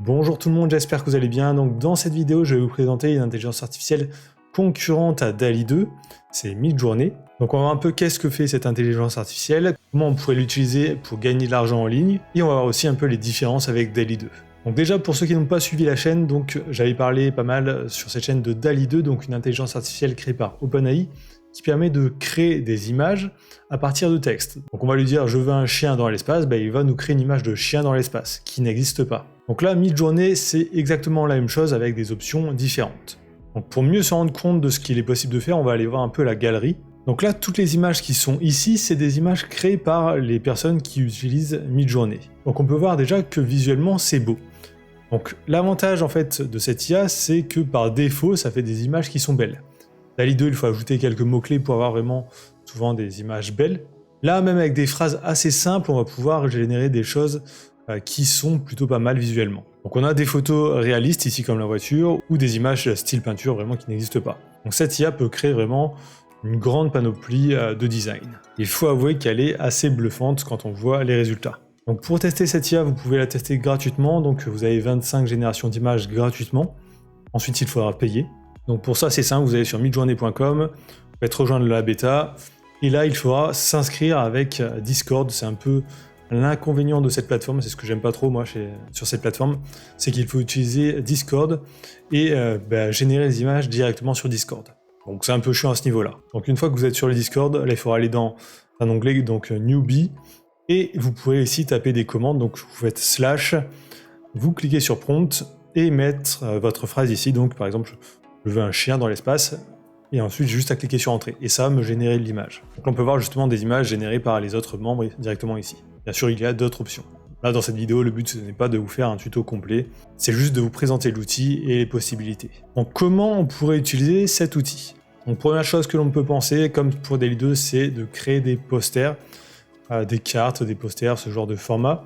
Bonjour tout le monde, j'espère que vous allez bien. Donc dans cette vidéo, je vais vous présenter une intelligence artificielle concurrente à DALL-E 2, c'est Midjourney. Donc on va voir un peu qu'est-ce que fait cette intelligence artificielle, comment on pourrait l'utiliser pour gagner de l'argent en ligne, et on va voir aussi un peu les différences avec DALL-E 2. Donc déjà pour ceux qui n'ont pas suivi la chaîne, donc j'avais parlé pas mal sur cette chaîne de DALL-E 2, donc une intelligence artificielle créée par OpenAI, qui permet de créer des images à partir de texte. Donc on va lui dire je veux un chien dans l'espace, il va nous créer une image de chien dans l'espace, qui n'existe pas. Donc là, Midjourney, c'est exactement la même chose avec des options différentes. Donc pour mieux se rendre compte de ce qu'il est possible de faire, on va aller voir un peu la galerie. Donc là, toutes les images qui sont ici, c'est des images créées par les personnes qui utilisent Midjourney. Donc on peut voir déjà que visuellement, c'est beau. Donc l'avantage en fait de cette IA, c'est que par défaut, ça fait des images qui sont belles. DALL-E 2, il faut ajouter quelques mots-clés pour avoir vraiment souvent des images belles. Là, même avec des phrases assez simples, on va pouvoir générer des choses qui sont plutôt pas mal visuellement. Donc on a des photos réalistes ici comme la voiture, ou des images style peinture vraiment qui n'existent pas. Donc cette IA peut créer vraiment une grande panoplie de design. Il faut avouer qu'elle est assez bluffante quand on voit les résultats. Donc pour tester cette IA, vous pouvez la tester gratuitement, donc vous avez 25 générations d'images gratuitement. Ensuite, il faudra payer. Donc pour ça, c'est simple, vous allez sur midjourney.com, vous faites rejoindre la bêta, et là, il faudra s'inscrire avec Discord. C'est un peu l'inconvénient de cette plateforme, c'est ce que j'aime pas trop moi sur cette plateforme, c'est qu'il faut utiliser Discord et générer les images directement sur Discord. Donc c'est un peu chiant à ce niveau-là. Donc une fois que vous êtes sur le Discord, là il faudra aller dans un onglet, donc Newbie, et vous pourrez ici taper des commandes, donc vous faites /, vous cliquez sur Prompt, et mettre votre phrase ici, donc par exemple, je veux un chien dans l'espace, et ensuite juste à cliquer sur Entrée, et ça va me générer l'image. Donc on peut voir justement des images générées par les autres membres directement ici. Bien sûr, il y a d'autres options. Là, dans cette vidéo, le but ce n'est pas de vous faire un tuto complet, c'est juste de vous présenter l'outil et les possibilités. Donc comment on pourrait utiliser cet outil? Donc première chose que l'on peut penser, comme pour DALL-E 2, c'est de créer des posters, des cartes, des posters, ce genre de format.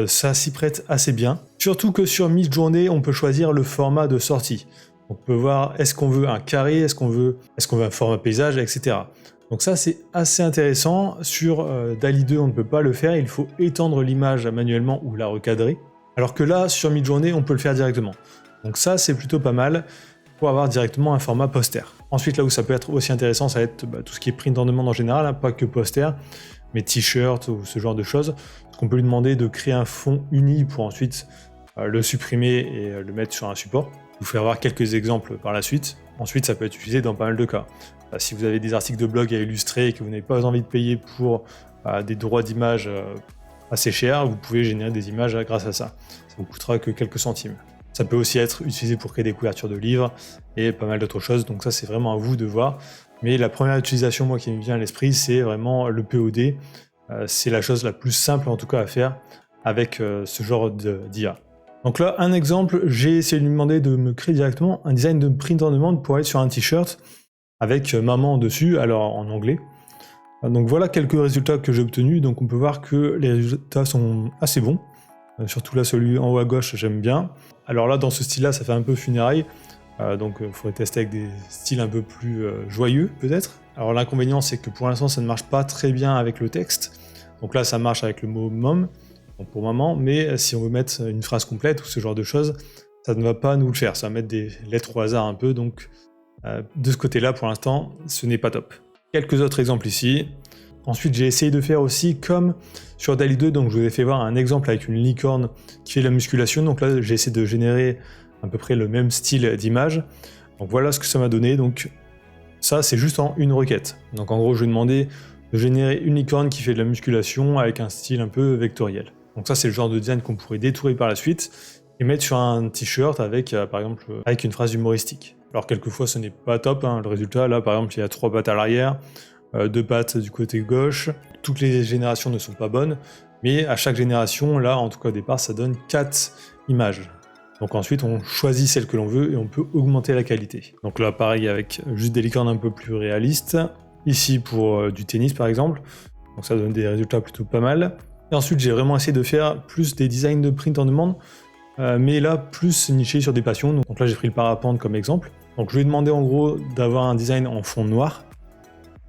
Ça s'y prête assez bien. Surtout que sur Midjourney, on peut choisir le format de sortie. On peut voir est-ce qu'on veut un carré, est-ce qu'on veut un format paysage, etc. Donc ça c'est assez intéressant. Sur DALL-E 2 on ne peut pas le faire, il faut étendre l'image manuellement ou la recadrer. Alors que là sur Midjourney on peut le faire directement. Donc ça c'est plutôt pas mal pour avoir directement un format poster. Ensuite là où ça peut être aussi intéressant, ça va être tout ce qui est print on demand en général, pas que poster, mais t-shirt ou ce genre de choses. Parce qu'on peut lui demander de créer un fond uni pour ensuite le supprimer et le mettre sur un support. Je vous ferai voir quelques exemples par la suite. Ensuite, ça peut être utilisé dans pas mal de cas. Si vous avez des articles de blog à illustrer et que vous n'avez pas envie de payer pour des droits d'image assez chers, vous pouvez générer des images grâce à ça. Ça vous coûtera que quelques centimes. Ça peut aussi être utilisé pour créer des couvertures de livres et pas mal d'autres choses. Donc ça, c'est vraiment à vous de voir. Mais la première utilisation, moi, qui me vient à l'esprit, c'est vraiment le POD. C'est la chose la plus simple, en tout cas, à faire avec ce genre d'IA. Donc là, un exemple, j'ai essayé de lui demander de me créer directement un design de print on demand pour aller sur un t-shirt avec maman dessus, alors en anglais. Donc voilà quelques résultats que j'ai obtenus. Donc on peut voir que les résultats sont assez bons. Surtout là, celui en haut à gauche, j'aime bien. Alors là, dans ce style-là, ça fait un peu funérailles. Donc il faudrait tester avec des styles un peu plus joyeux, peut-être. Alors l'inconvénient, c'est que pour l'instant, ça ne marche pas très bien avec le texte. Donc là, ça marche avec le mot mom. Donc pour maman, mais si on veut mettre une phrase complète ou ce genre de choses, ça ne va pas nous le faire, ça va mettre des lettres au hasard un peu, donc de ce côté-là, pour l'instant, ce n'est pas top. Quelques autres exemples ici. Ensuite, j'ai essayé de faire aussi comme sur DALL-E 2, donc je vous ai fait voir un exemple avec une licorne qui fait de la musculation, donc là, j'ai essayé de générer à peu près le même style d'image. Donc voilà ce que ça m'a donné, donc ça, c'est juste en une requête. Donc en gros, je vais demander de générer une licorne qui fait de la musculation avec un style un peu vectoriel. Donc ça, c'est le genre de design qu'on pourrait détourer par la suite et mettre sur un t-shirt avec, par exemple, avec une phrase humoristique. Alors quelquefois, ce n'est pas top, le résultat. Là, par exemple, il y a 3 pattes à l'arrière, 2 pattes du côté gauche. Toutes les générations ne sont pas bonnes, mais à chaque génération, là, en tout cas au départ, ça donne 4 images. Donc ensuite, on choisit celle que l'on veut et on peut augmenter la qualité. Donc là, pareil, avec juste des licornes un peu plus réalistes. Ici, pour du tennis, par exemple. Donc ça donne des résultats plutôt pas mal. Et ensuite, j'ai vraiment essayé de faire plus des designs de print on demand, mais là, plus niché sur des passions. Donc là, j'ai pris le parapente comme exemple. Donc je lui ai demandé en gros d'avoir un design en fond noir,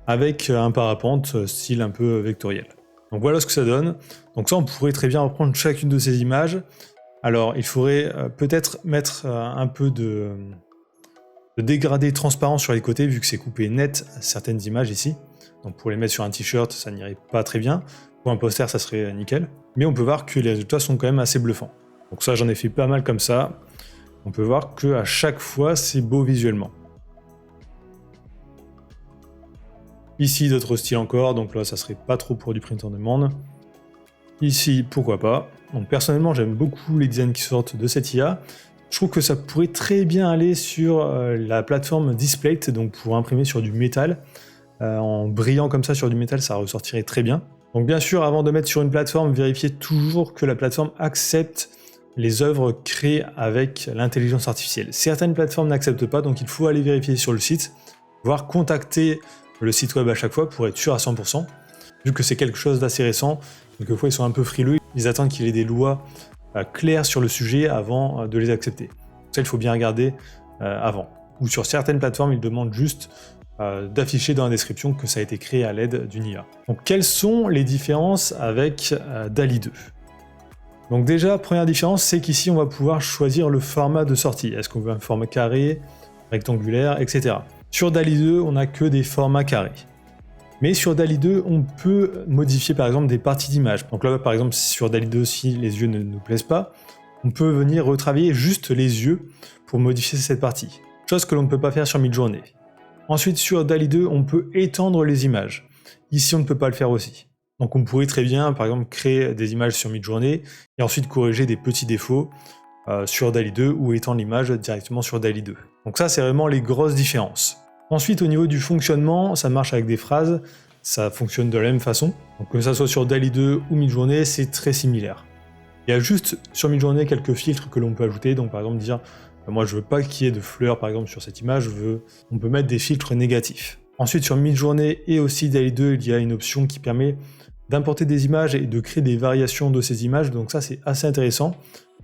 avec un parapente style un peu vectoriel. Donc voilà ce que ça donne. Donc ça, on pourrait très bien reprendre chacune de ces images, Alors il faudrait peut-être mettre un peu de dégradé transparent sur les côtés, vu que c'est coupé net certaines images ici. Donc pour les mettre sur un t-shirt, ça n'irait pas très bien. Pour un poster, ça serait nickel. Mais on peut voir que les résultats sont quand même assez bluffants. Donc ça, j'en ai fait pas mal comme ça. On peut voir qu'à chaque fois, c'est beau visuellement. Ici, d'autres styles encore. Donc là, ça serait pas trop pour du print on demand. Ici, pourquoi pas. Donc personnellement, j'aime beaucoup les designs qui sortent de cette IA. Je trouve que ça pourrait très bien aller sur la plateforme Displate, donc pour imprimer sur du métal. En brillant comme ça sur du métal, ça ressortirait très bien. Donc bien sûr, avant de mettre sur une plateforme, vérifiez toujours que la plateforme accepte les œuvres créées avec l'intelligence artificielle. Certaines plateformes n'acceptent pas, donc il faut aller vérifier sur le site, voire contacter le site web à chaque fois pour être sûr à 100%. Vu que c'est quelque chose d'assez récent, quelquefois ils sont un peu frileux, ils attendent qu'il y ait des lois claires sur le sujet avant de les accepter. Ça, il faut bien regarder avant. Ou sur certaines plateformes, ils demandent juste d'afficher dans la description que ça a été créé à l'aide d'une IA. Donc quelles sont les différences avec DALL-E 2 ? Donc déjà, première différence, c'est qu'ici on va pouvoir choisir le format de sortie. Est-ce qu'on veut un format carré, rectangulaire, etc. Sur DALL-E 2, on n'a que des formats carrés. Mais sur DALL-E 2, on peut modifier par exemple des parties d'image. Donc là, par exemple, sur DALL-E 2, si les yeux ne nous plaisent pas, on peut venir retravailler juste les yeux pour modifier cette partie. Chose que l'on ne peut pas faire sur Midjourney. Ensuite, sur DALL-E 2, on peut étendre les images. Ici, on ne peut pas le faire aussi. Donc on pourrait très bien, par exemple, créer des images sur Midjourney et ensuite corriger des petits défauts sur DALL-E 2 ou étendre l'image directement sur DALL-E 2. Donc ça, c'est vraiment les grosses différences. Ensuite, au niveau du fonctionnement, ça marche avec des phrases, ça fonctionne de la même façon. Donc que ça soit sur DALL-E 2 ou Midjourney, c'est très similaire. Il y a juste sur Midjourney quelques filtres que l'on peut ajouter, donc par exemple dire moi je veux pas qu'il y ait de fleurs par exemple sur cette image, on peut mettre des filtres négatifs. Ensuite sur Midjourney et aussi DALL-E 2, il y a une option qui permet d'importer des images et de créer des variations de ces images, donc ça c'est assez intéressant.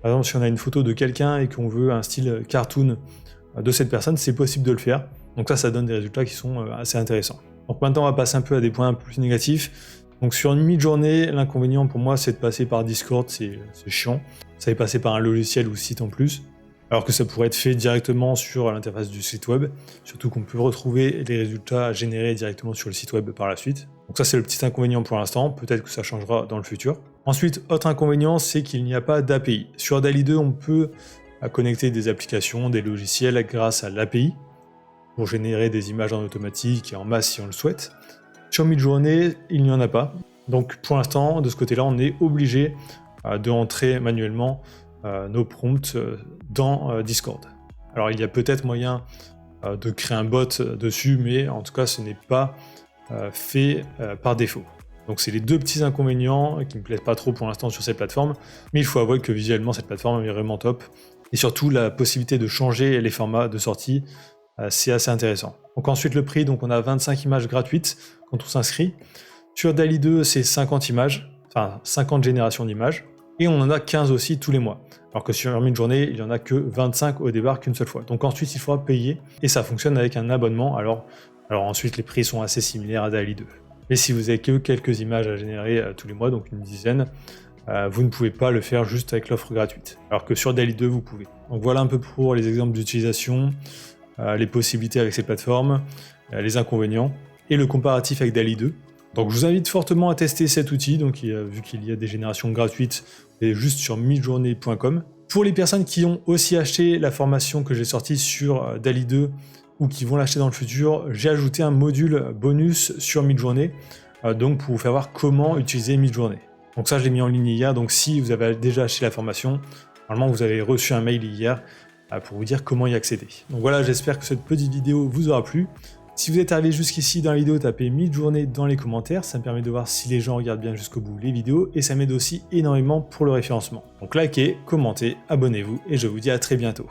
Par exemple si on a une photo de quelqu'un et qu'on veut un style cartoon de cette personne, c'est possible de le faire. Donc ça donne des résultats qui sont assez intéressants. Donc maintenant on va passer un peu à des points un peu plus négatifs. Donc sur une Midjourney, l'inconvénient pour moi c'est de passer par Discord, c'est chiant. Ça est passé par un logiciel ou site en plus. Alors que ça pourrait être fait directement sur l'interface du site web, surtout qu'on peut retrouver les résultats générés directement sur le site web par la suite. Donc ça c'est le petit inconvénient pour l'instant, peut-être que ça changera dans le futur. Ensuite, autre inconvénient, c'est qu'il n'y a pas d'API. Sur DALL-E 2, on peut connecter des applications, des logiciels grâce à l'API, pour générer des images en automatique et en masse si on le souhaite. Sur Midjourney, il n'y en a pas. Donc pour l'instant, de ce côté-là, on est obligé de entrer manuellement nos prompts dans Discord. Alors il y a peut-être moyen de créer un bot dessus, mais en tout cas ce n'est pas fait par défaut. Donc c'est les deux petits inconvénients qui ne me plaisent pas trop pour l'instant sur cette plateforme, mais il faut avouer que visuellement cette plateforme est vraiment top. Et surtout la possibilité de changer les formats de sortie, c'est assez intéressant. Donc ensuite le prix, donc on a 25 images gratuites quand on s'inscrit. Sur DALL-E 2, c'est 50 images, enfin 50 générations d'images, et on en a 15 aussi tous les mois. Alors que sur Midjourney, il n'y en a que 25 au départ qu'une seule fois. Donc ensuite, il faudra payer, et ça fonctionne avec un abonnement. Alors ensuite, les prix sont assez similaires à DALL-E 2. Mais si vous avez que quelques images à générer tous les mois, donc une dizaine, vous ne pouvez pas le faire juste avec l'offre gratuite. Alors que sur DALL-E 2, vous pouvez. Donc voilà un peu pour les exemples d'utilisation, les possibilités avec ces plateformes, les inconvénients, et le comparatif avec DALL-E 2. Donc je vous invite fortement à tester cet outil, donc vu qu'il y a des générations gratuites, vous allez juste sur midjourney.com. Pour les personnes qui ont aussi acheté la formation que j'ai sortie sur DALL-E 2 ou qui vont l'acheter dans le futur, j'ai ajouté un module bonus sur Midjourney, donc pour vous faire voir comment utiliser Midjourney. Donc ça je l'ai mis en ligne hier, donc si vous avez déjà acheté la formation, normalement vous avez reçu un mail hier pour vous dire comment y accéder. Donc voilà, j'espère que cette petite vidéo vous aura plu. Si vous êtes arrivé jusqu'ici dans la vidéo, tapez Midjourney dans les commentaires, ça me permet de voir si les gens regardent bien jusqu'au bout les vidéos et ça m'aide aussi énormément pour le référencement. Donc likez, commentez, abonnez-vous et je vous dis à très bientôt.